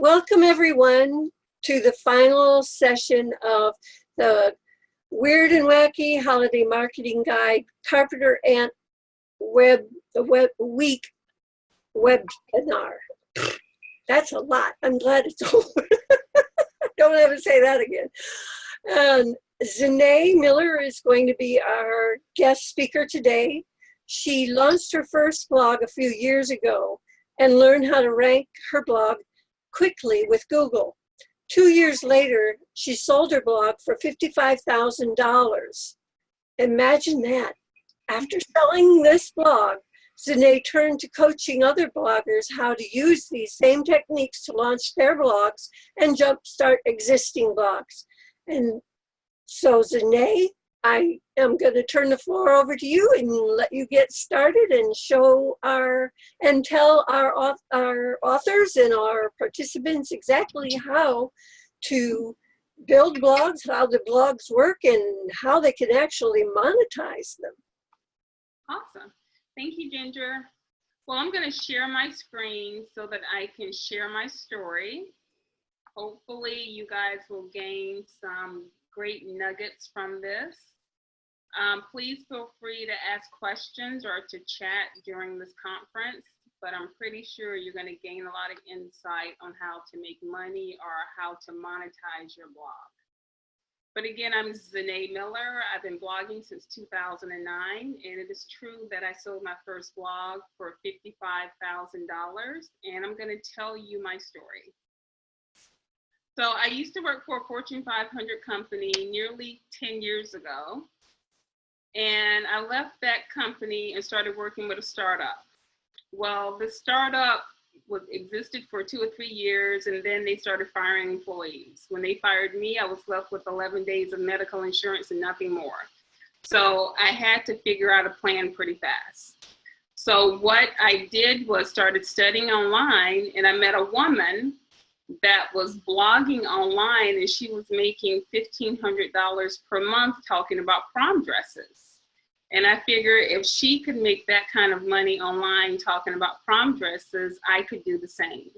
Welcome everyone to the final session of the Weird and Wacky Holiday Marketing Guide Carpenter and Web Week webinar. That's a lot. I'm glad it's over. Don't ever say that again. And Zenee Miller is going to be our guest speaker today. She launched her first blog a few years ago and learned how to rank her blog quickly with Google. 2 years later, she sold her blog for $55,000. Imagine that. After selling this blog, Zenee turned to coaching other bloggers how to use these same techniques to launch their blogs and jumpstart existing blogs. And so Zenee, I am going to turn the floor over to you and let you get started and show and tell our authors and our participants exactly how to build blogs, how the blogs work, and how they can actually monetize them. Awesome. Thank you, Ginger. Well, I'm going to share my screen so that I can share my story. Hopefully, you guys will gain some great nuggets from this. Please feel free to ask questions or to chat during this conference, but I'm pretty sure you're going to gain a lot of insight on how to make money or how to monetize your blog. But again, I'm Zenee Miller. I've been blogging since 2009, and it is true that I sold my first blog for $55,000, and I'm going to tell you my story. So I used to work for a Fortune 500 company nearly 10 years ago. And I left that company and started working with a startup. Well, the startup existed for 2 or 3 years, and then they started firing employees. When they fired me, I was left with 11 days of medical insurance and nothing more. So I had to figure out a plan pretty fast. So what I did was started studying online, and I met a woman that was blogging online, and she was making $1,500 per month talking about prom dresses. And I figured if she could make that kind of money online talking about prom dresses, I could do the same.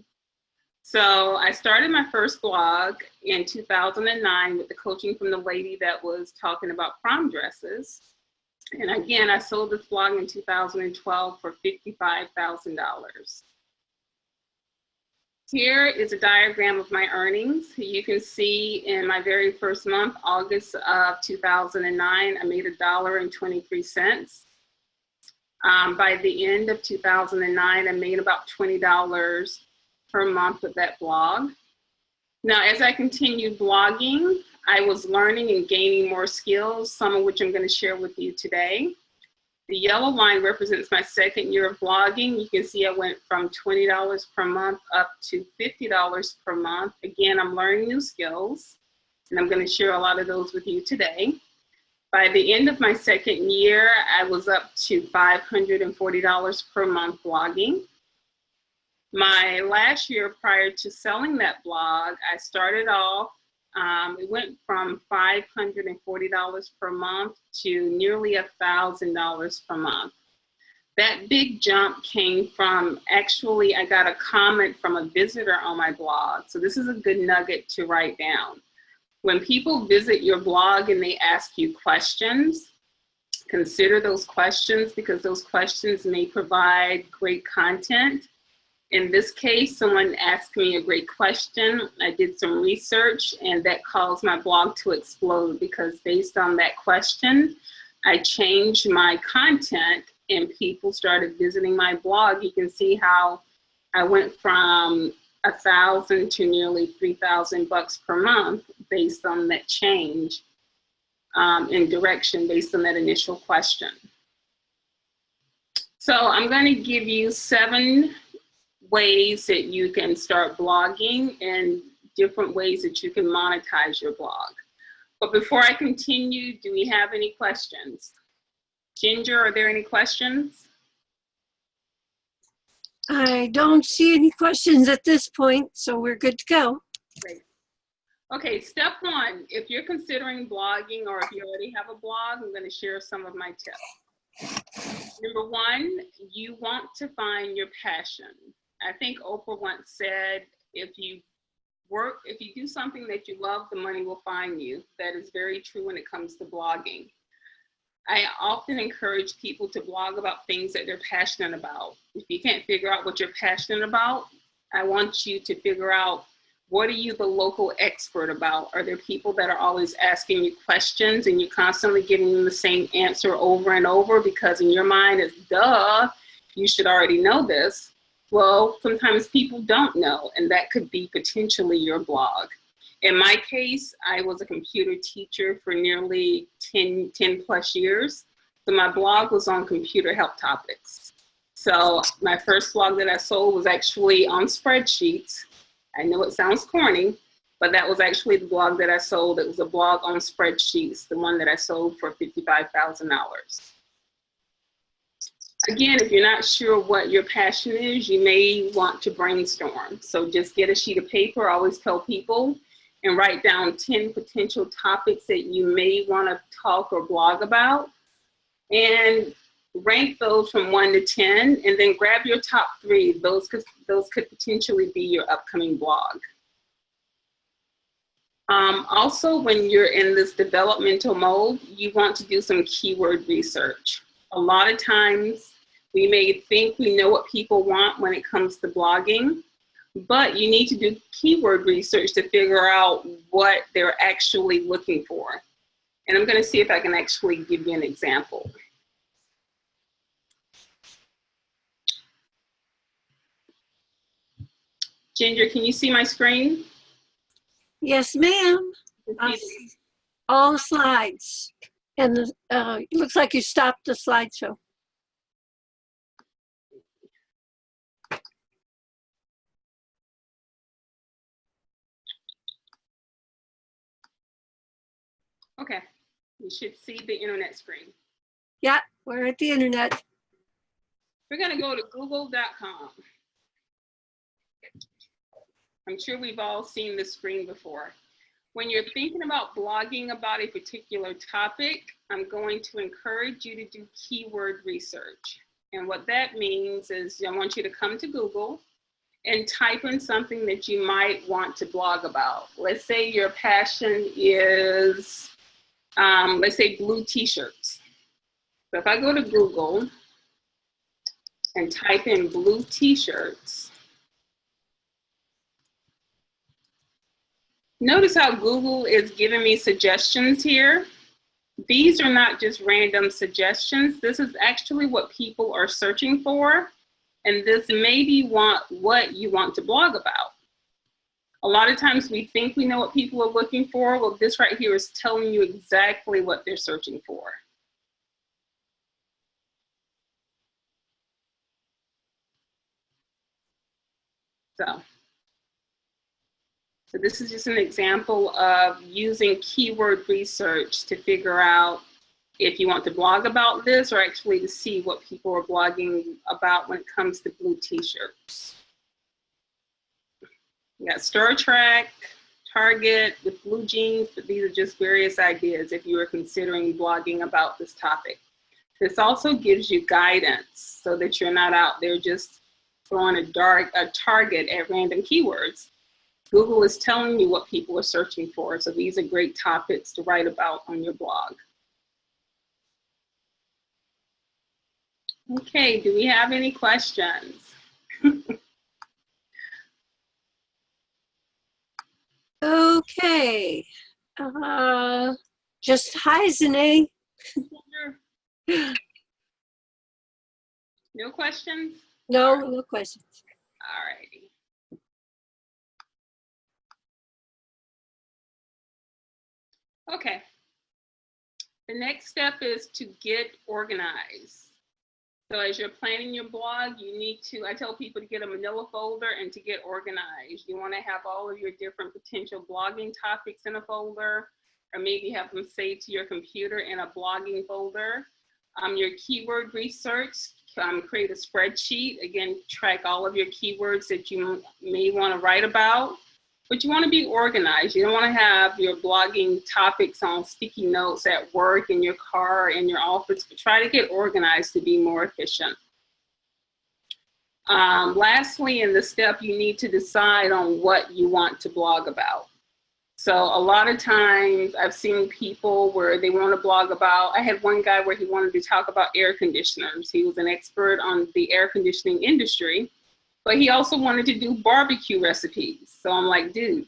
So I started my first blog in 2009 with the coaching from the lady that was talking about prom dresses. And again, I sold this blog in 2012 for $55,000. Here is a diagram of my earnings. You can see in my very first month, August of 2009, I made $1.23. By the end of 2009, I made about $20 per month with that blog. Now, as I continued blogging, I was learning and gaining more skills, some of which I'm going to share with you today. The yellow line represents my second year of blogging. You can see I went from $20 per month up to $50 per month. Again, I'm learning new skills, and I'm going to share a lot of those with you today. By the end of my second year, I was up to $540 per month blogging. My last year prior to selling that blog, I started off, it went from $540 per month to nearly $1,000 per month. That big jump came from, actually, I got a comment from a visitor on my blog. So this is a good nugget to write down. When people visit your blog and they ask you questions, consider those questions because those questions may provide great content. In this case, someone asked me a great question. I did some research, and that caused my blog to explode because based on that question, I changed my content and people started visiting my blog. You can see how I went from $1,000 to nearly $3,000 per month based on that change in direction based on that initial question. So I'm going to give you 7 ways that you can start blogging and different ways that you can monetize your blog. But before I continue, do we have any questions? Ginger, are there any questions? I don't see any questions at this point, so we're good to go. Great. Okay, step 1, if you're considering blogging or if you already have a blog, I'm going to share some of my tips. Number 1, you want to find your passion. I think Oprah once said, if you if you do something that you love, the money will find you. That is very true when it comes to blogging. I often encourage people to blog about things that they're passionate about. If you can't figure out what you're passionate about, I want you to figure out, what are you the local expert about? Are there people that are always asking you questions and you're constantly giving them the same answer over and over because in your mind it's, duh, you should already know this. Well, sometimes people don't know, and that could be potentially your blog. In my case, I was a computer teacher for nearly 10 plus years. So my blog was on computer help topics. So my first blog that I sold was actually on spreadsheets. I know it sounds corny, but that was actually the blog that I sold. It was a blog on spreadsheets, the one that I sold for $55,000. Again, if you're not sure what your passion is, you may want to brainstorm. So just get a sheet of paper. I always tell people, and write down 10 potential topics that you may want to talk or blog about, and rank those from 1 to 10, and then grab your top 3. Those could potentially be your upcoming blog. Also, when you're in this developmental mode, you want to do some keyword research. A lot of times we may think we know what people want when it comes to blogging, but you need to do keyword research to figure out what they're actually looking for. And I'm going to see if I can actually give you an example. Ginger, can you see my screen? Yes, ma'am. All the slides. And it looks like you stopped the slideshow. Okay, you should see the internet screen. Yeah, we're at the internet. We're going to go to google.com. I'm sure we've all seen this screen before. When you're thinking about blogging about a particular topic, I'm going to encourage you to do keyword research. And what that means is I want you to come to Google and type in something that you might want to blog about. Let's say your passion is, let's say blue t-shirts. So if I go to Google and type in blue t-shirts, notice how Google is giving me suggestions here. These are not just random suggestions. This is actually what people are searching for. And this may be what you want to blog about. A lot of times we think we know what people are looking for. Well, this right here is telling you exactly what they're searching for. So this is just an example of using keyword research to figure out if you want to blog about this or actually to see what people are blogging about when it comes to blue t-shirts. You got Star Trek, Target with blue jeans, but these are just various ideas if you are considering blogging about this topic. This also gives you guidance so that you're not out there just throwing a target at random keywords. Google is telling you what people are searching for, so these are great topics to write about on your blog. Okay, do we have any questions? Okay. Just hi, Zenee. No questions? No questions. All righty. Okay. The next step is to get organized. So as you're planning your blog, you need to, I tell people to get a manila folder and to get organized. You want to have all of your different potential blogging topics in a folder, or maybe have them saved to your computer in a blogging folder. Your keyword research, create a spreadsheet. Again, track all of your keywords that you may want to write about. But you want to be organized. You don't want to have your blogging topics on sticky notes at work, in your car, in your office, but try to get organized to be more efficient. Lastly, in the step, you need to decide on what you want to blog about. So a lot of times I've seen people where they want to blog about, I had one guy where he wanted to talk about air conditioners. He was an expert on the air conditioning industry, but he also wanted to do barbecue recipes. So I'm like, dude,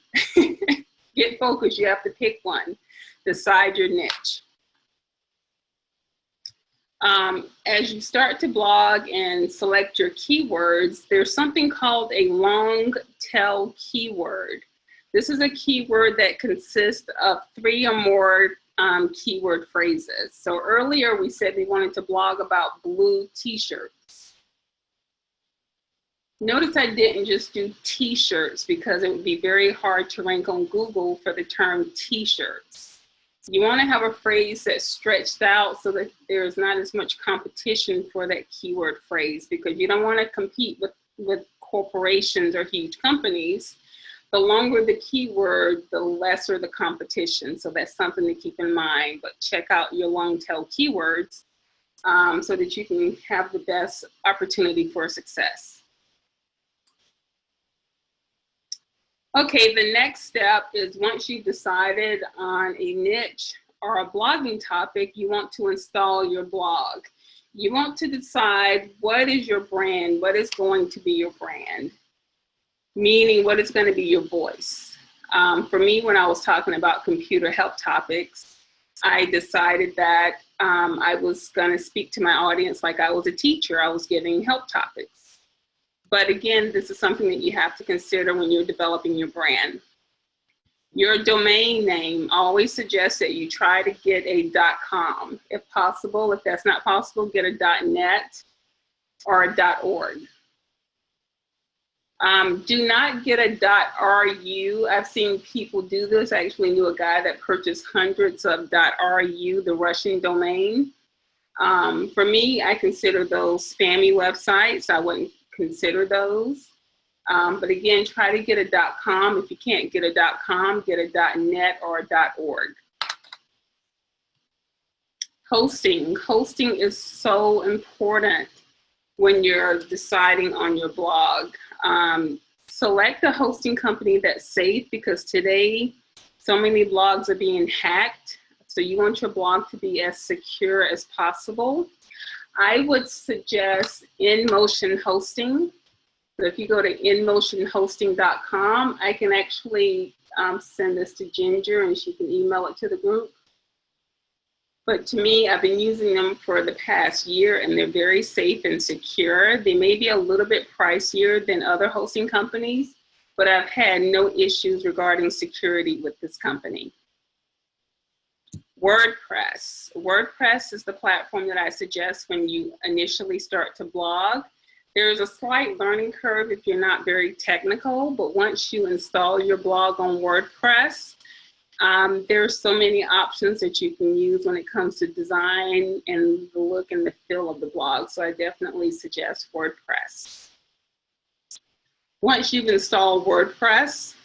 get focused. You have to pick one. Decide your niche. As you start to blog and select your keywords, there's something called a long tail keyword. This is a keyword that consists of 3 or more keyword phrases. So earlier we said we wanted to blog about blue t-shirts. Notice I didn't just do t-shirts because it would be very hard to rank on Google for the term t-shirts. You want to have a phrase that's stretched out so that there's not as much competition for that keyword phrase, because you don't want to compete with corporations or huge companies. The longer the keyword, the lesser the competition. So that's something to keep in mind, but check out your long tail keywords so that you can have the best opportunity for success. Okay, the next step is once you've decided on a niche or a blogging topic, you want to install your blog. You want to decide what is your brand, what is going to be your brand, meaning what is going to be your voice. For me, when I was talking about computer help topics, I decided that I was going to speak to my audience like I was a teacher. I was giving help topics. But again, this is something that you have to consider when you're developing your brand. Your domain name, I always suggest that you try to get a .com. If possible, if that's not possible, get a .net or a .org. Do not get a .ru. I've seen people do this. I actually knew a guy that purchased hundreds of .ru, the Russian domain. For me, I consider those spammy websites. I wouldn't consider those. But again, try to get a .com. If you can't get a .com, get a .net or a .org. Hosting. Hosting is so important when you're deciding on your blog. Select a hosting company that's safe, because today so many blogs are being hacked. So you want your blog to be as secure as possible. I would suggest InMotion Hosting. So if you go to inmotionhosting.com, I can actually send this to Ginger and she can email it to the group. But to me, I've been using them for the past year and they're very safe and secure. They may be a little bit pricier than other hosting companies, but I've had no issues regarding security with this company. WordPress. WordPress is the platform that I suggest when you initially start to blog. There's a slight learning curve if you're not very technical, but once you install your blog on WordPress, there's so many options that you can use when it comes to design and the look and the feel of the blog. So I definitely suggest WordPress. Once you've installed WordPress,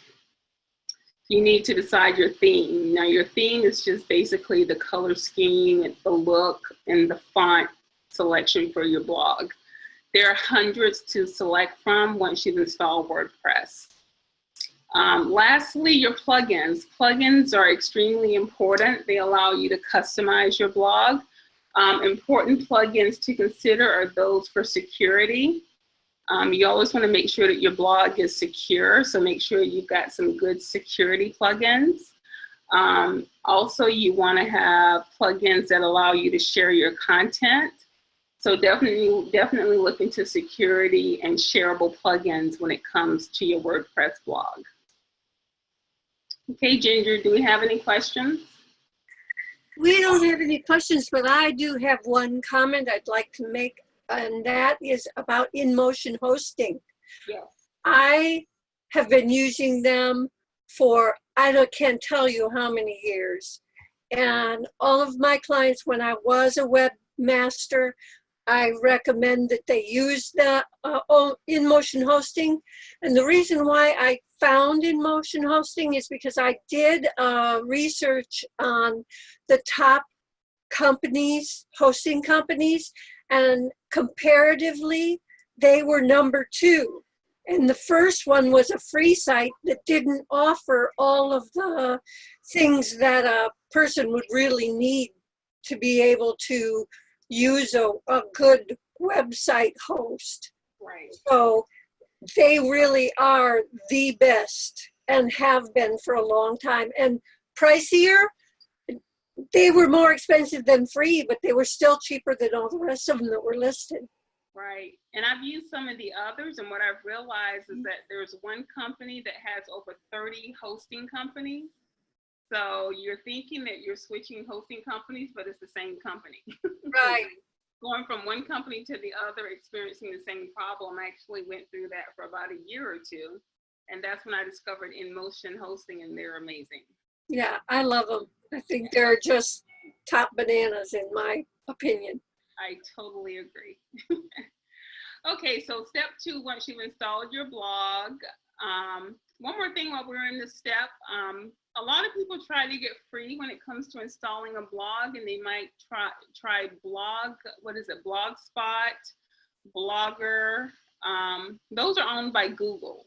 you need to decide your theme. Now your theme is just basically the color scheme, and the look, and the font selection for your blog. There are hundreds to select from once you've installed WordPress. Lastly, your plugins. Plugins are extremely important. They allow you to customize your blog. Important plugins to consider are those for security. You always want to make sure that your blog is secure, so make sure you've got some good security plugins. Also, you want to have plugins that allow you to share your content. So definitely look into security and shareable plugins when it comes to your WordPress blog. Okay, Ginger, do we have any questions? We don't have any questions, but I do have one comment I'd like to make, and that is about InMotion Hosting. Yes. I have been using them for, can't tell you how many years. And all of my clients, when I was a webmaster, I recommend that they use the InMotion Hosting. And the reason why I found InMotion Hosting is because I did research on the top companies, hosting companies, and comparatively, they were number 2. And the first one was a free site that didn't offer all of the things that a person would really need to be able to use a good website host. Right. So they really are the best and have been for a long time. And pricier, they were more expensive than free, but they were still cheaper than all the rest of them that were listed. Right. And I've used some of the others, and what I've realized is that there's one company that has over 30 hosting companies. So you're thinking that you're switching hosting companies, but it's the same company. Right. Going from one company to the other, experiencing the same problem. I actually went through that for about a year or two. And that's when I discovered InMotion Hosting, and they're amazing. Yeah, I love them. I think they're just top bananas in my opinion. I totally agree. Okay, so step 2, once you've installed your blog, one more thing while we're in this step, a lot of people try to get free when it comes to installing a blog, and they might try Blogspot, Blogger. Those are owned by Google.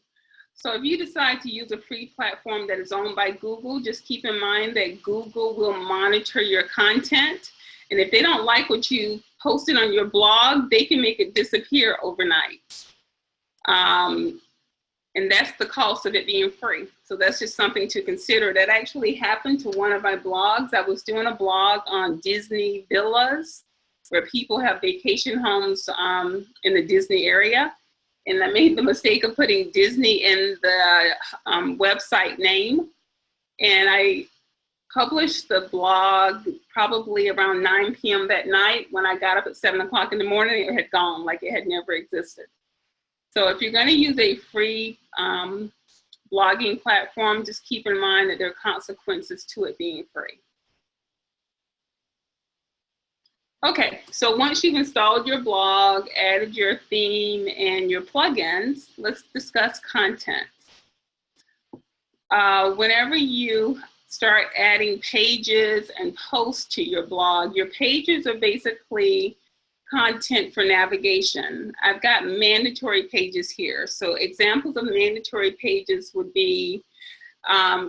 So if you decide to use a free platform that is owned by Google, just keep in mind that Google will monitor your content. And if they don't like what you posted on your blog, they can make it disappear overnight. And that's the cost of it being free. So that's just something to consider. That actually happened to one of my blogs. I was doing a blog on Disney villas, where people have vacation homes in the Disney area. And I made the mistake of putting Disney in the website name. And I published the blog probably around 9 p.m. that night. When I got up at 7 o'clock in the morning, it had gone, like it had never existed. So if you're going to use a free blogging platform, just keep in mind that there are consequences to it being free. Okay, so once you've installed your blog, added your theme and your plugins, let's discuss content. Whenever you start adding pages and posts to your blog, your pages are basically content for navigation. I've got mandatory pages here. So examples of mandatory pages would be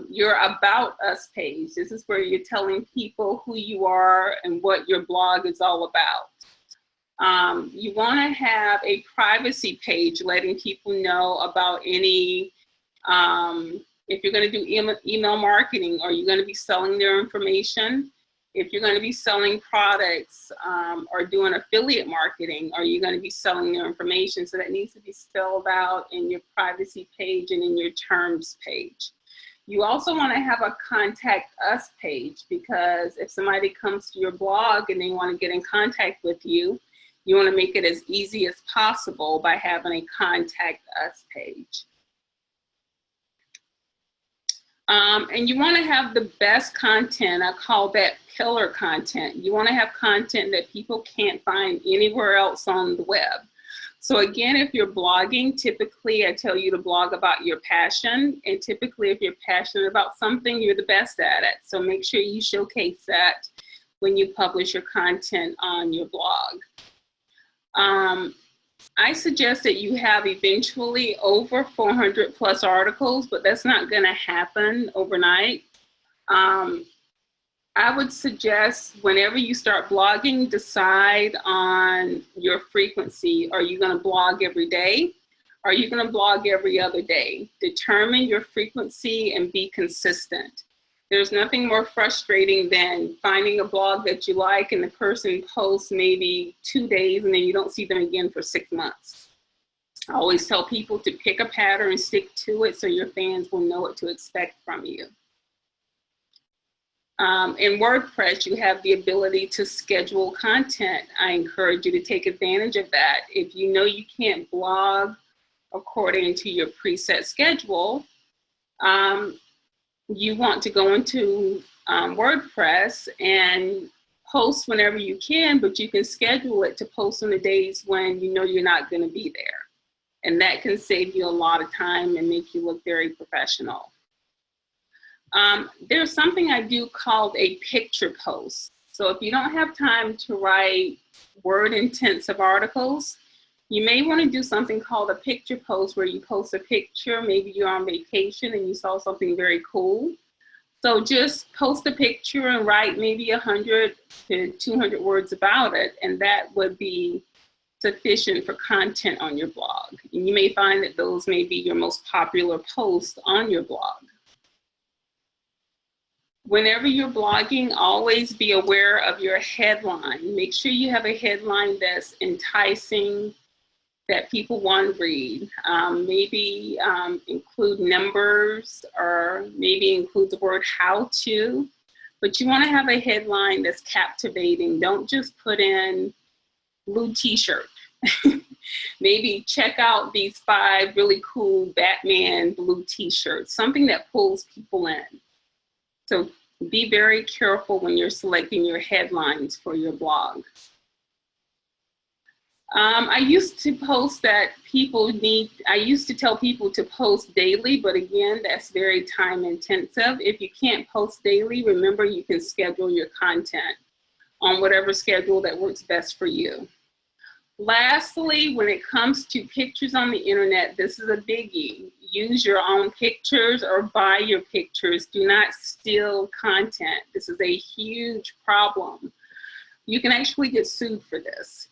your About Us page. This is where you're telling people who you are and what your blog is all about. You want to have a privacy page letting people know about any, if you're going to do email marketing, are you going to be selling their information? If you're going to be selling products or doing affiliate marketing, are you going to be selling their information? So that needs to be spelled out in your privacy page and in your terms page. You also want to have a contact us page, because if somebody comes to your blog and they want to get in contact with you, you want to make it as easy as possible by having a contact us page. And you want to have the best content. I call that pillar content. You want to have content that people can't find anywhere else on the web. So again, if you're blogging, typically I tell you to blog about your passion. And typically if you're passionate about something, you're the best at it. So make sure you showcase that when you publish your content on your blog. I suggest that you have eventually over 400 plus articles, but that's not going to happen overnight. I would suggest whenever you start blogging, decide on your frequency. Are you going to blog every day? Are you going to blog every other day? Determine your frequency and be consistent. There's nothing more frustrating than finding a blog that you like and the person posts maybe 2 days and then you don't see them again for 6 months. I always tell people to pick a pattern and stick to it so your fans will know what to expect from you. In WordPress, you have the ability to schedule content. I encourage you to take advantage of that. If you know you can't blog according to your preset schedule, you want to go into WordPress and post whenever you can, but you can schedule it to post on the days when you know you're not going to be there. And that can save you a lot of time and make you look very professional. There's something I do called a picture post. So if you don't have time to write word-intensive articles, You may want to do something called a picture post, where you post a picture, maybe you're on vacation and you saw something very cool. So just post a picture and write maybe 100 to 200 words about it, and that would be sufficient for content on your blog. And you may find that those may be your most popular posts on your blog. Whenever you're blogging, always be aware of your headline. Make sure you have a headline that's enticing, that people want to read. Maybe include numbers, or maybe include the word how to, but you want to have a headline that's captivating. Don't just put in blue t-shirt. Maybe check out these 5 really cool Batman blue t-shirts, something that pulls people in. So be very careful when you're selecting your headlines for your blog. I used to post that I used to tell people to post daily, but again, that's very time intensive. If you can't post daily, remember you can schedule your content on whatever schedule that works best for you. Lastly, when it comes to pictures on the internet, this is a biggie. Use your own pictures or buy your pictures. Do not steal content. This is a huge problem. You can actually get sued for this.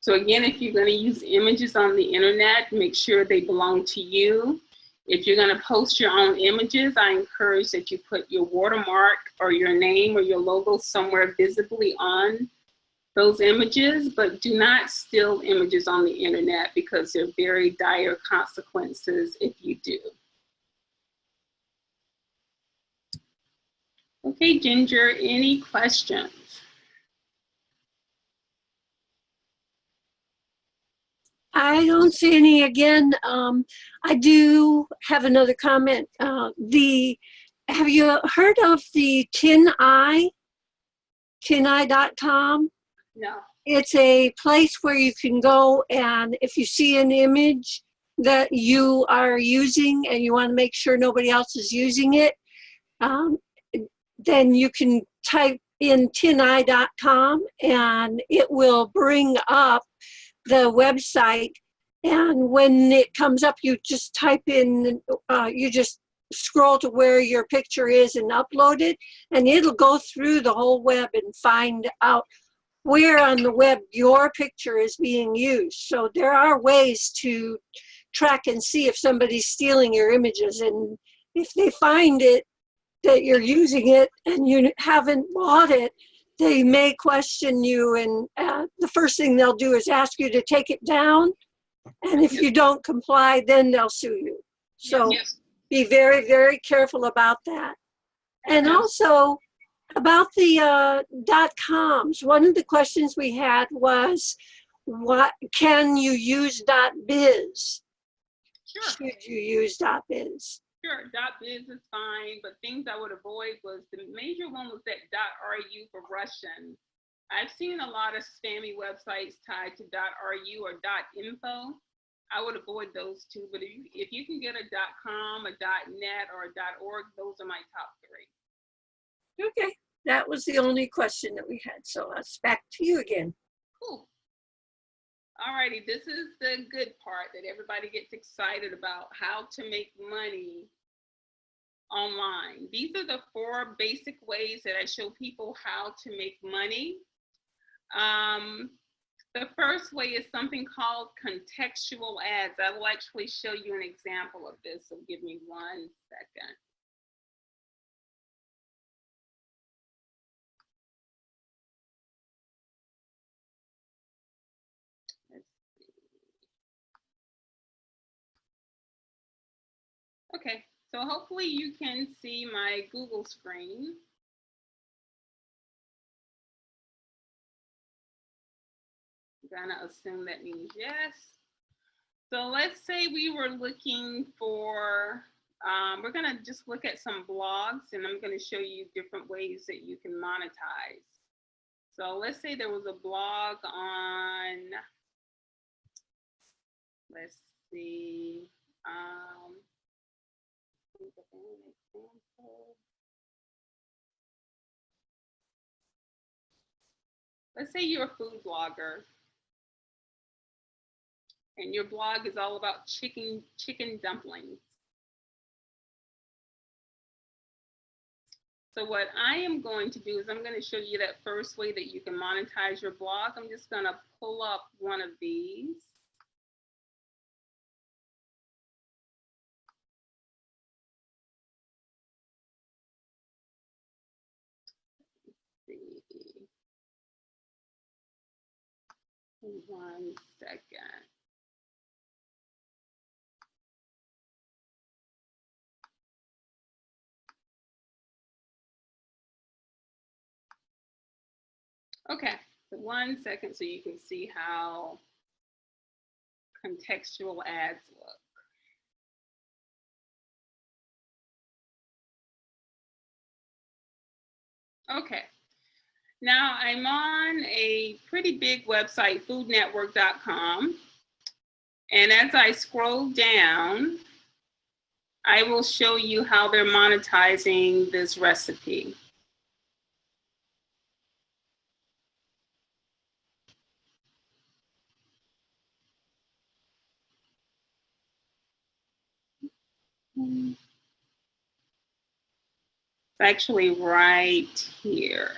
So again, if you're going to use images on the internet, make sure they belong to you. If you're going to post your own images, I encourage that you put your watermark or your name or your logo somewhere visibly on those images, but do not steal images on the internet, because there are very dire consequences if you do. Okay, Ginger, any questions? I don't see any. Again, I do have another comment. Have you heard of the TinEye, tineye.com? No. It's a place where you can go, and if you see an image that you are using and you want to make sure nobody else is using it, then you can type in tineye.com and it will bring up the website. And when it comes up, you just type in, you just scroll to where your picture is and upload it, and it'll go through the whole web and find out where on the web your picture is being used. So there are ways to track and see if somebody's stealing your images, and if they find it, that you're using it and you haven't bought it, they may question you, and the first thing they'll do is ask you to take it down, and if you don't comply, then they'll sue you. So be very, very careful about that. And also about the .coms, one of the questions we had was, what can you use .biz? Sure. Should you use .biz? Sure, .biz is fine, but things I would avoid was, the major one was that .ru for Russian. I've seen a lot of spammy websites tied to .ru or .info. I would avoid those two, but if you can get a .com, a .net, or a .org, those are my top 3. Okay, that was the only question that we had, so it's back to you again. Cool. All righty, this is the good part that everybody gets excited about, how to make money online. These are the 4 basic ways that I show people how to make money. The first way is something called contextual ads. I will actually show you an example of this, so give me 1 second. Okay, so hopefully you can see my Google screen. I'm gonna assume that means yes. So let's say we were looking for, we're gonna just look at some blogs, and I'm gonna show you different ways that you can monetize. So let's say there was a blog on, let's see, let's say you're a food blogger. And your blog is all about chicken dumplings. So what I am going to do is I'm going to show you that first way that you can monetize your blog. I'm just going to pull up one of these. Let's see. 1 second. Okay, so 1 second so you can see how contextual ads look. Okay, now I'm on a pretty big website, foodnetwork.com. And as I scroll down, I will show you how they're monetizing this recipe. It's actually right here.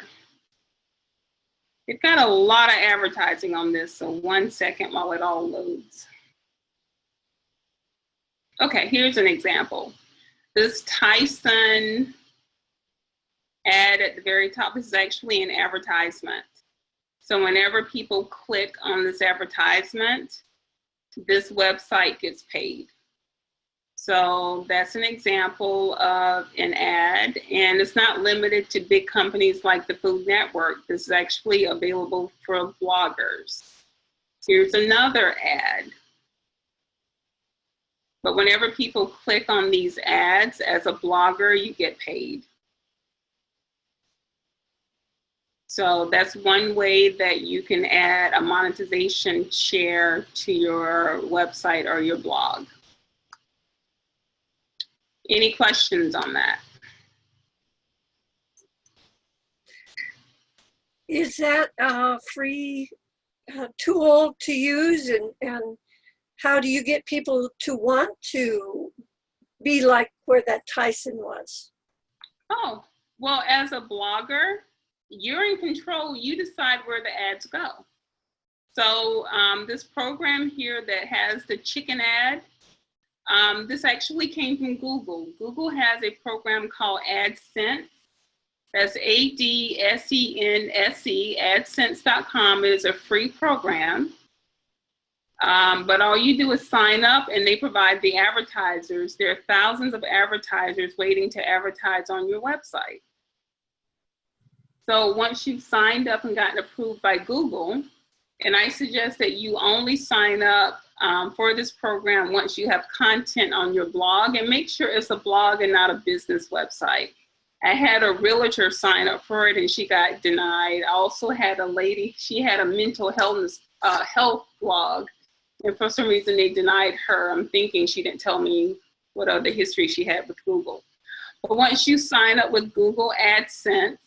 They've got a lot of advertising on this, so 1 second while it all loads. Okay, here's an example. This Tyson ad at the very top, this is actually an advertisement. So whenever people click on this advertisement, this website gets paid. So that's an example of an ad, and it's not limited to big companies like the Food Network. This is actually available for bloggers. Here's another ad. But whenever people click on these ads as a blogger, you get paid. So that's one way that you can add a monetization share to your website or your blog. Any questions on that? Is that a free tool to use, and how do you get people to want to be like where that Tyson was? Oh, well, as a blogger, you're in control. You decide where the ads go. So this program here that has the chicken ad, this actually came from Google. Google has a program called AdSense. That's ADSENSE, AdSense.com. It is a free program. But all you do is sign up and they provide the advertisers. There are thousands of advertisers waiting to advertise on your website. So once you've signed up and gotten approved by Google, and I suggest that you only sign up for this program once you have content on your blog, and make sure it's a blog and not a business website. I had a realtor sign up for it and she got denied. I also had a lady, she had a mental health blog, and for some reason they denied her. I'm thinking she didn't tell me what other history she had with Google. But once you sign up with Google AdSense,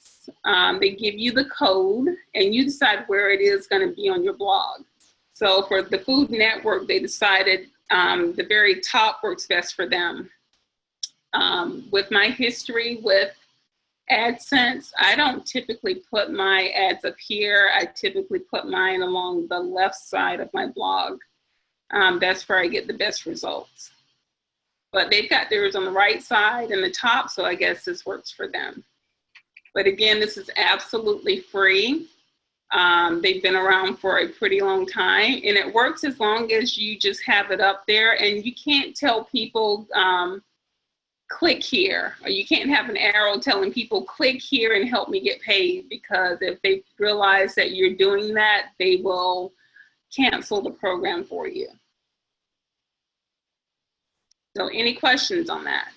they give you the code and you decide where it is going to be on your blog. So for the Food Network, they decided the very top works best for them. With my history with AdSense, I don't typically put my ads up here. I typically put mine along the left side of my blog. That's where I get the best results. But they've got theirs on the right side and the top, so I guess this works for them. But again, this is absolutely free. They've been around for a pretty long time, and it works as long as you just have it up there, and you can't tell people, click here, or you can't have an arrow telling people click here and help me get paid, because if they realize that you're doing that, they will cancel the program for you. So any questions on that?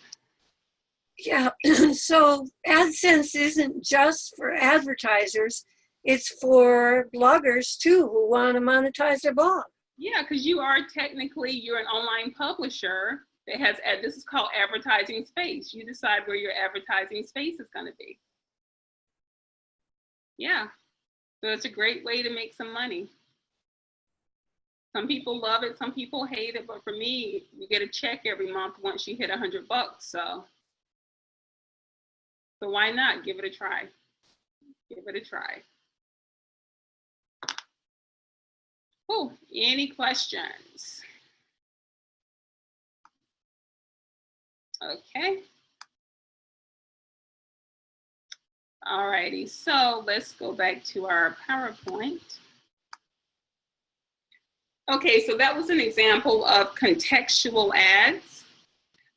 Yeah, so AdSense isn't just for advertisers, it's for bloggers too who want to monetize their blog. Yeah, because you are technically, you're an online publisher that has, this is called advertising space. You decide where your advertising space is going to be. Yeah, so it's a great way to make some money. Some people love it, some people hate it, but for me, you get a check every month once you hit $100. So why not give it a try? Give it a try. Oh, any questions? Okay. All righty, so let's go back to our PowerPoint. Okay, so that was an example of contextual ads.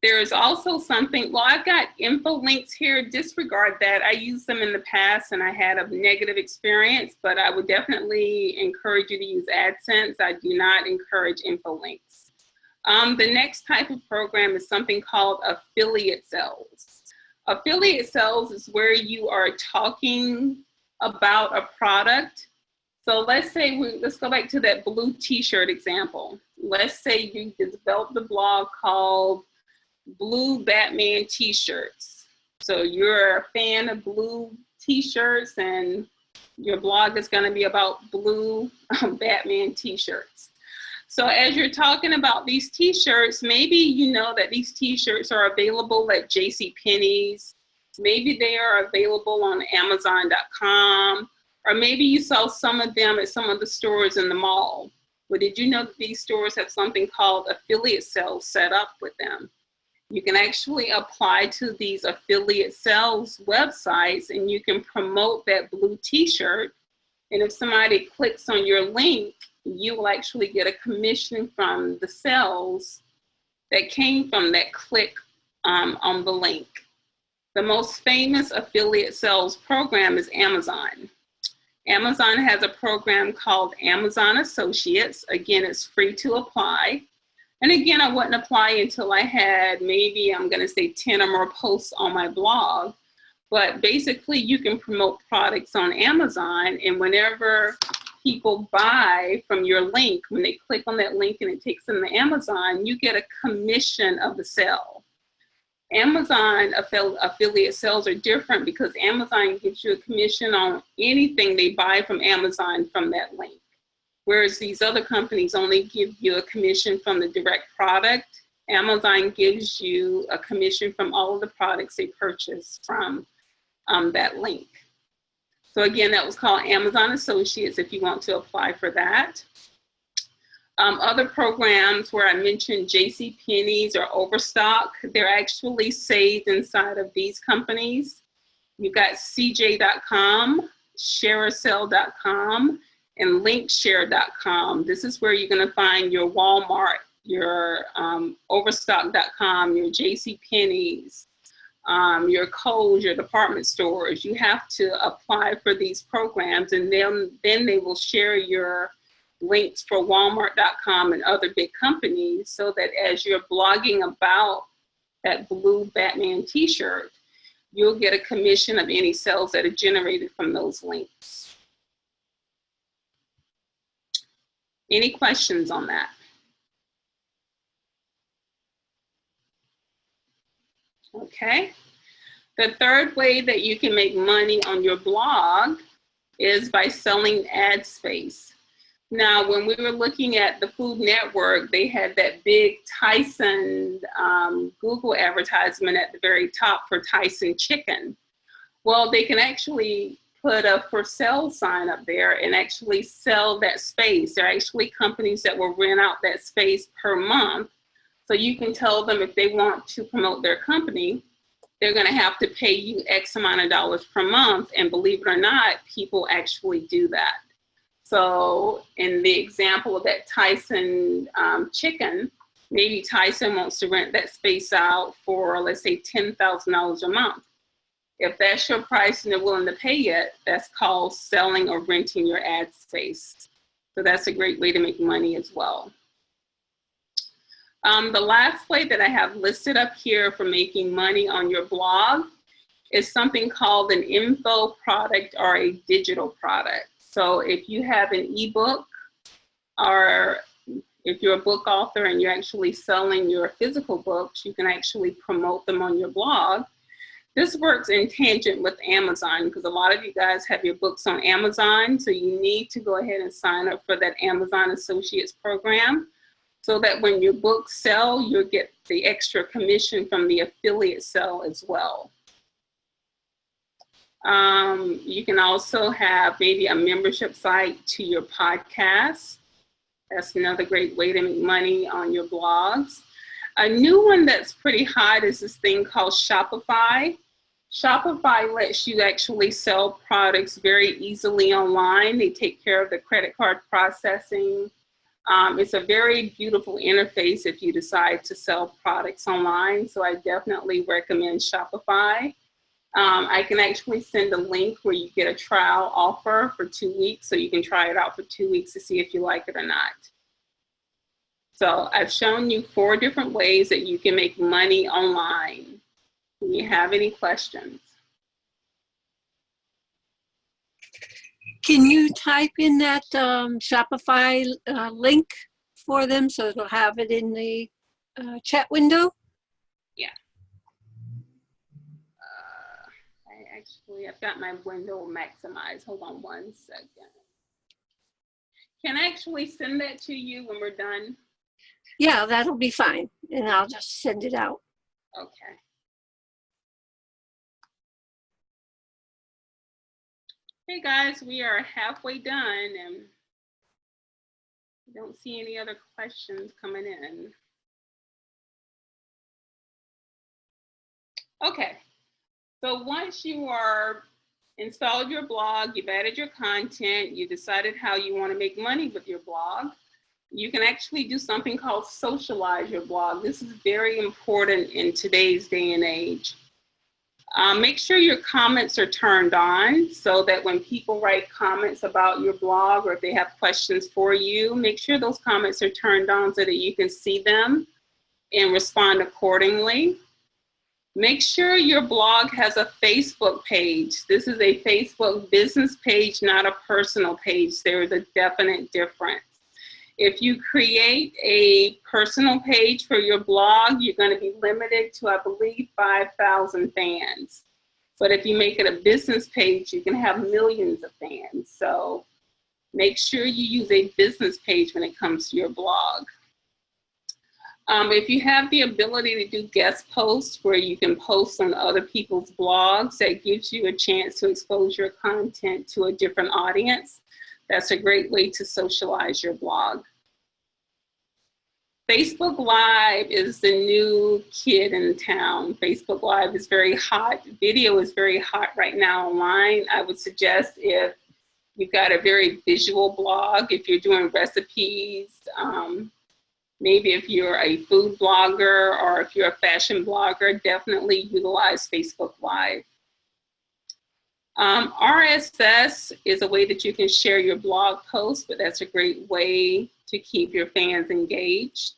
There is also something, well, I've got info links here, disregard that. I used them in the past and I had a negative experience, but I would definitely encourage you to use AdSense. I do not encourage info links. The next type of program is something called affiliate sales. Affiliate sales is where you are talking about a product. So let's say, let's go back to that blue t-shirt example. Let's say you developed a blog called Blue Batman t-shirts. So you're a fan of blue t-shirts and your blog is going to be about blue Batman t-shirts. So as you're talking about these t-shirts, maybe you know that these t-shirts are available at JCPenney's. Maybe they are available on Amazon.com, or maybe you saw some of them at some of the stores in the mall. But did you know that these stores have something called affiliate sales set up with them? You can actually apply to these affiliate sales websites and you can promote that blue t-shirt. And if somebody clicks on your link, you will actually get a commission from the sales that came from that click on the link. The most famous affiliate sales program is Amazon. Amazon has a program called Amazon Associates. Again, it's free to apply. And again, I wouldn't apply until I had maybe, I'm going to say 10 or more posts on my blog. But basically, you can promote products on Amazon. And whenever people buy from your link, when they click on that link and it takes them to Amazon, you get a commission of the sale. Amazon affiliate sales are different because Amazon gives you a commission on anything they buy from Amazon from that link. Whereas these other companies only give you a commission from the direct product. Amazon gives you a commission from all of the products they purchase from that link. So again, that was called Amazon Associates if you want to apply for that. Other programs where I mentioned JCPenney's or Overstock, they're actually saved inside of these companies. You've got CJ.com, Shareasell.com, and Linkshare.com. This is where you're going to find your Walmart, your Overstock.com, your JCPenney's, your Kohl's, your department stores. You have to apply for these programs, and then they will share your links for Walmart.com and other big companies, so that as you're blogging about that blue Batman t-shirt, you'll get a commission of any sales that are generated from those links. Any questions on that? Okay. The third way that you can make money on your blog is by selling ad space. Now, when we were looking at the Food Network, they had that big Tyson Google advertisement at the very top for Tyson chicken. Well, they can actually put a for sale sign up there and actually sell that space. There are actually companies that will rent out that space per month. So you can tell them if they want to promote their company, they're going to have to pay you X amount of dollars per month. And believe it or not, people actually do that. So in the example of that Tyson chicken, maybe Tyson wants to rent that space out for, let's say, $10,000 a month. If that's your price and they're willing to pay it, that's called selling or renting your ad space. So that's a great way to make money as well. The last way that I have listed up here for making money on your blog is something called an info product or a digital product. So if you have an ebook, or if you're a book author and you're actually selling your physical books, you can actually promote them on your blog. This works in tangent with Amazon because a lot of you guys have your books on Amazon. So you need to go ahead and sign up for that Amazon Associates program so that when your books sell, you'll get the extra commission from the affiliate sale as well. You can also have maybe a membership site to your podcast. That's another great way to make money on your blogs. A new one that's pretty hot is this thing called Shopify. Shopify lets you actually sell products very easily online. They take care of the credit card processing. It's a very beautiful interface if you decide to sell products online. So I definitely recommend Shopify. I can actually send a link where you get a trial offer for 2 weeks. So you can try it out for 2 weeks to see if you like it or not. So I've shown you 4 different ways that you can make money online. Do you have any questions? Can you type in that Shopify link for them so it'll have it in the chat window? Yeah. I've got my window maximized. Hold on 1 second. Can I actually send that to you when we're done? Yeah, that'll be fine. And I'll just send it out. Okay. Hey guys, we are halfway done and I don't see any other questions coming in. Okay, so once you are installed your blog, you've added your content, you decided how you want to make money with your blog, you can actually do something called socialize your blog. This is very important in today's day and age. Make sure your comments are turned on so that when people write comments about your blog or if they have questions for you, make sure those comments are turned on so that you can see them and respond accordingly. Make sure your blog has a Facebook page. This is a Facebook business page, not a personal page. There is a definite difference. If you create a personal page for your blog, you're going to be limited to, I believe, 5,000 fans. But if you make it a business page, you can have millions of fans. So make sure you use a business page when it comes to your blog. If you have the ability to do guest posts where you can post on other people's blogs, that gives you a chance to expose your content to a different audience. That's a great way to socialize your blog. Facebook Live is the new kid in town. Facebook Live is very hot. Video is very hot right now online. I would suggest if you've got a very visual blog, if you're doing recipes, maybe if you're a food blogger or if you're a fashion blogger, definitely utilize Facebook Live. RSS is a way that you can share your blog posts, but that's a great way to keep your fans engaged.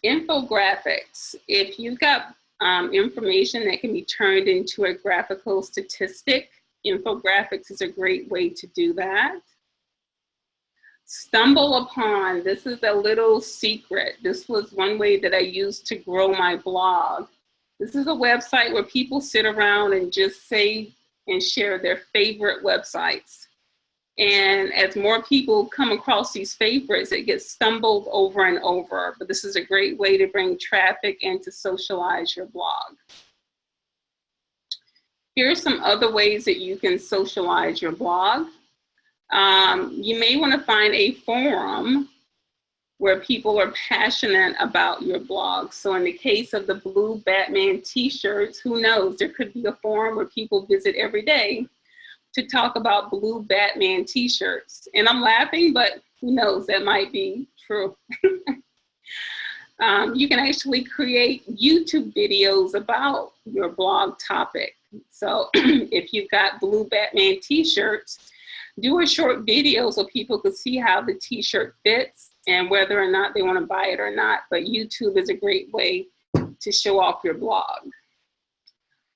Infographics. If you've got information that can be turned into a graphical statistic, infographics is a great way to do that. Stumble upon. This is a little secret. This was one way that I used to grow my blog. This is a website where people sit around and just say and share their favorite websites. And as more people come across these favorites, it gets stumbled over and over. But this is a great way to bring traffic and to socialize your blog. Here are some other ways that you can socialize your blog. You may want to find a forum where people are passionate about your blog. So in the case of the blue Batman t-shirts, who knows, there could be a forum where people visit every day to talk about blue Batman t-shirts. And I'm laughing, but who knows, that might be true. You can actually create YouTube videos about your blog topic. So if you've got blue Batman t-shirts, do a short video so people can see how the t-shirt fits and whether or not they want to buy it or not. But YouTube is a great way to show off your blog.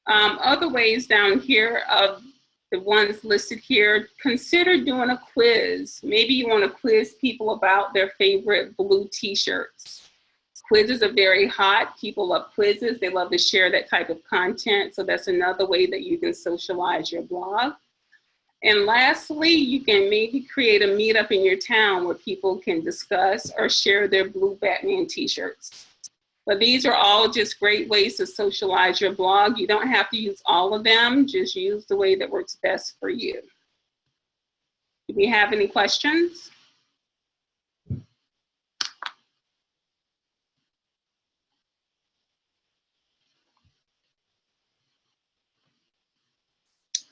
Other ways down here of the ones listed here, consider doing a quiz. Maybe you want to quiz people about their favorite blue t-shirts. Quizzes are very hot. People love quizzes. They love to share that type of content. So that's another way that you can socialize your blog. And lastly, you can maybe create a meetup in your town where people can discuss or share their blue Batman t-shirts. But these are all just great ways to socialize your blog. You don't have to use all of them. Just use the way that works best for you. Do we have any questions?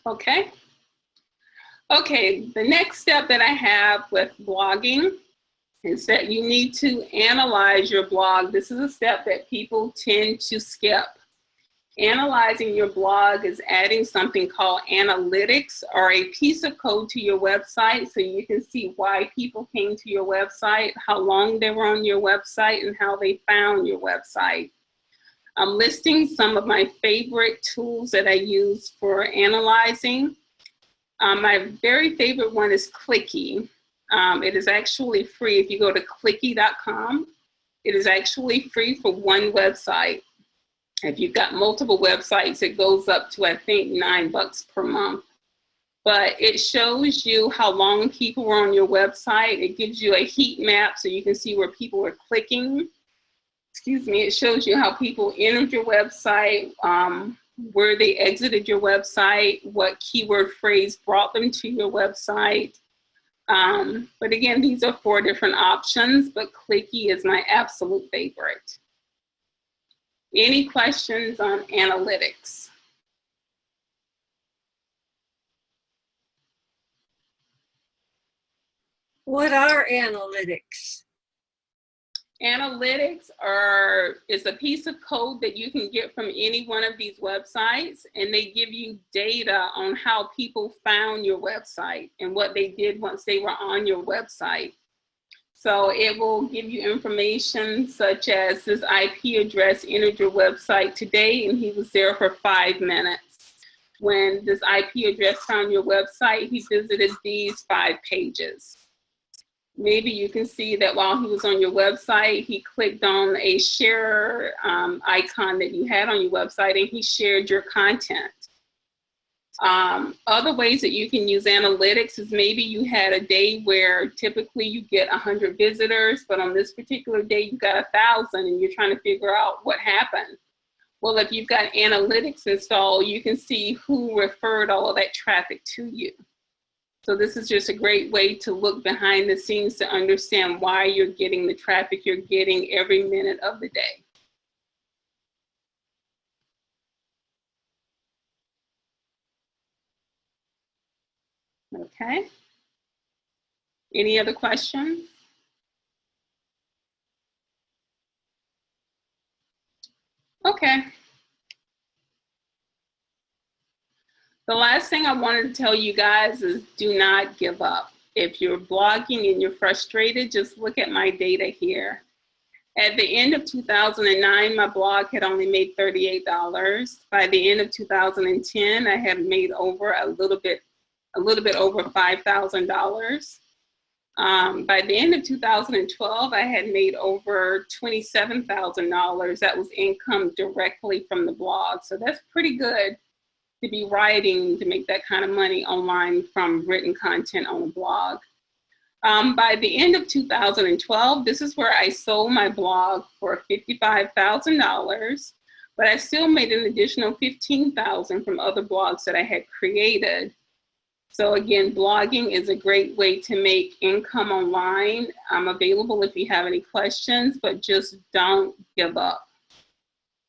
Okay. Okay, the next step that I have with blogging is that you need to analyze your blog. This is a step that people tend to skip. Analyzing your blog is adding something called analytics, or a piece of code to your website so you can see why people came to your website, how long they were on your website, and how they found your website. I'm listing some of my favorite tools that I use for analyzing. My very favorite one is Clicky. It is actually free. If you go to clicky.com, it is actually free for one website. If you've got multiple websites, it goes up to, I think, $9 per month. But it shows you how long people were on your website. It gives you a heat map so you can see where people are clicking. Excuse me, it shows you how people entered your website, where they exited your website, what keyword phrase brought them to your website. But again, these are 4 different options, but Clicky is my absolute favorite. Any questions on analytics? What are analytics? Analytics is a piece of code that you can get from any one of these websites, and they give you data on how people found your website and what they did once they were on your website. So it will give you information such as this IP address entered your website today and he was there for 5 minutes. When this IP address found your website, he visited these 5 pages. Maybe you can see that while he was on your website, he clicked on a share icon that you had on your website and he shared your content. Other ways that you can use analytics is maybe you had a day where typically you get 100 visitors, but on this particular day you got 1,000 and you're trying to figure out what happened. Well, if you've got analytics installed, you can see who referred all of that traffic to you. So this is just a great way to look behind the scenes to understand why you're getting the traffic you're getting every minute of the day. Okay. Any other questions? Okay. The last thing I wanted to tell you guys is do not give up. If you're blogging and you're frustrated, just look at my data here. At the end of 2009, my blog had only made $38. By the end of 2010, I had made over a little bit over $5,000. By the end of 2012, I had made over $27,000. That was income directly from the blog. So that's pretty good to be writing to make that kind of money online from written content on a blog. By the end of 2012, this is where I sold my blog for $55,000, but I still made an additional $15,000 from other blogs that I had created. So again, blogging is a great way to make income online. I'm available if you have any questions, but just don't give up.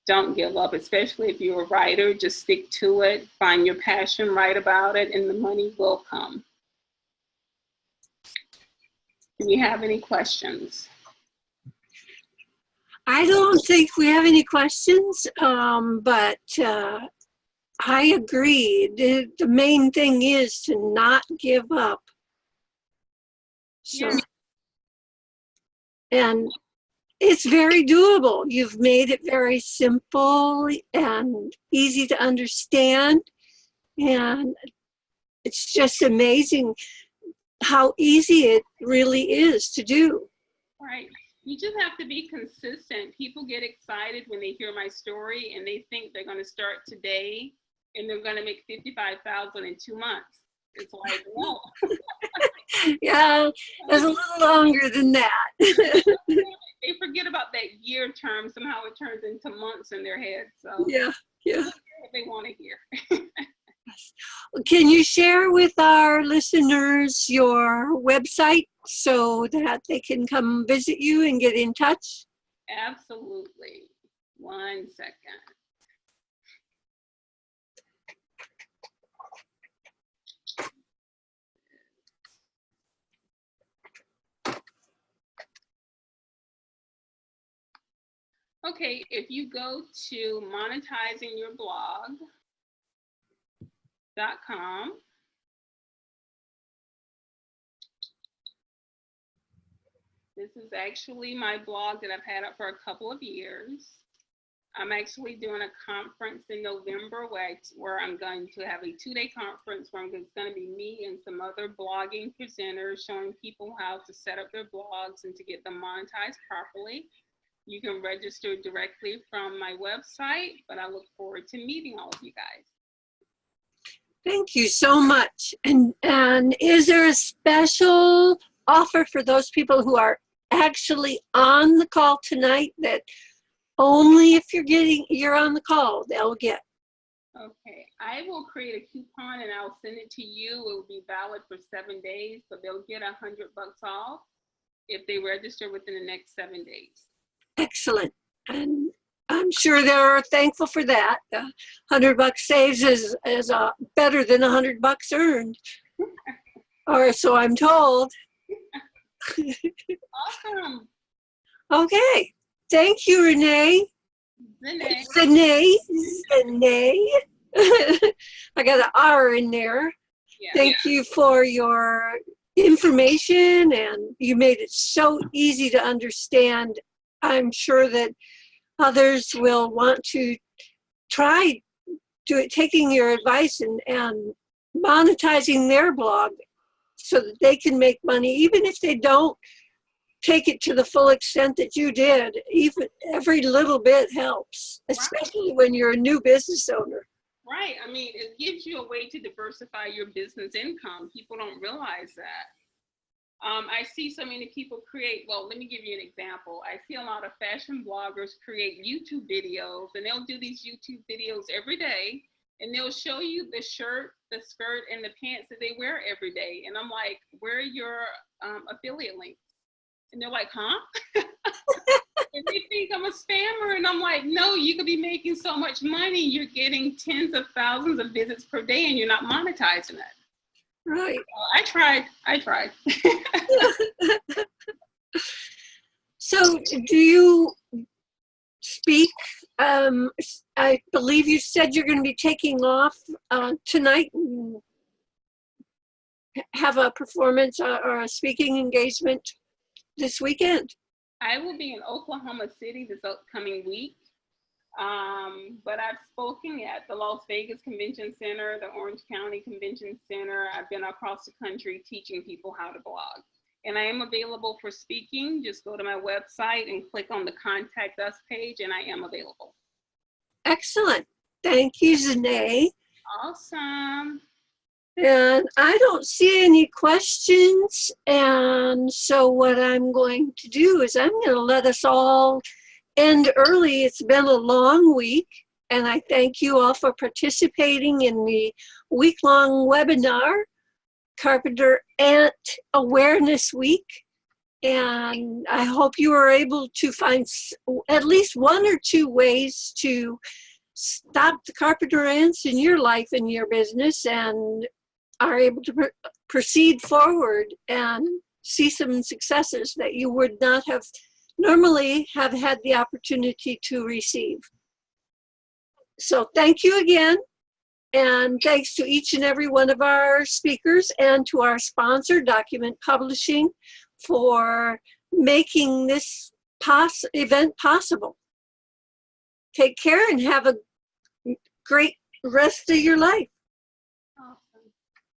Don't give up, especially if you're a writer. Just stick to it, find your passion, write about it, and the money will come. Do you have any questions? I don't think we have any questions, but I agree. The main thing is to not give up. So, and it's very doable. You've made it very simple and easy to understand. And it's just amazing how easy it really is to do. Right. You just have to be consistent. People get excited when they hear my story and they think they're going to start today and they're going to make $55,000 in 2 months. It's like, no. Yeah, it's a little longer than that. They forget about that year term. Somehow it turns into months in their head. So Yeah, yeah. What they want to hear. Can you share with our listeners your website so that they can come visit you and get in touch? Absolutely. 1 second. Okay, if you go to monetizingyourblog.com, this is actually my blog that I've had up for a couple of years. I'm actually doing a conference in November where I'm going to have a 2-day conference where it's going to be me and some other blogging presenters showing people how to set up their blogs and to get them monetized properly. You can register directly from my website, but I look forward to meeting all of you guys. Thank you so much. And is there a special offer for those people who are actually on the call tonight that only if you're on the call, they'll get? Okay, I will create a coupon and I'll send it to you. It will be valid for 7 days, but they'll get $100 off if they register within the next 7 days. Excellent. And I'm sure they're thankful for that. $100 saves is better than $100 earned, or so I'm told. Awesome. Okay. Thank you, Renee. Zenee. Zenee. I got an R in there. Yeah. Thank you for your information, and you made it so easy to understand. I'm sure that others will want to try taking your advice and monetizing their blog so that they can make money, even if they don't take it to the full extent that you did. Even every little bit helps, especially when you're a new business owner. Right. I mean, it gives you a way to diversify your business income. People don't realize that. I see so many people create, well, let me give you an example. I see a lot of fashion bloggers create YouTube videos, and they'll do these YouTube videos every day, and they'll show you the shirt, the skirt, and the pants that they wear every day. And I'm like, where are your affiliate links? And they're like, huh? And they think I'm a spammer. And I'm like, no, you could be making so much money. You're getting tens of thousands of visits per day and you're not monetizing it. Right. I tried. So do you speak? I believe you said you're going to be taking off tonight and have a performance or a speaking engagement this weekend. I will be in Oklahoma City this upcoming week. But I've spoken at the Las Vegas Convention Center, the Orange County Convention Center. I've been across the country teaching people how to blog. And I am available for speaking. Just go to my website and click on the Contact Us page, and I am available. Excellent. Thank you, Zenee. Awesome. And I don't see any questions. And so what I'm going to do is I'm going to let us all end early. It's been a long week, and I thank you all for participating in the week-long webinar, Carpenter Ant Awareness Week. And I hope you are able to find at least 1 or 2 ways to stop the carpenter ants in your life and your business, and are able to proceed forward and see some successes that you would not have normally have had the opportunity to receive. So thank you again, and thanks to each and every one of our speakers and to our sponsor, Document Publishing, for making this event possible. Take care and have a great rest of your life.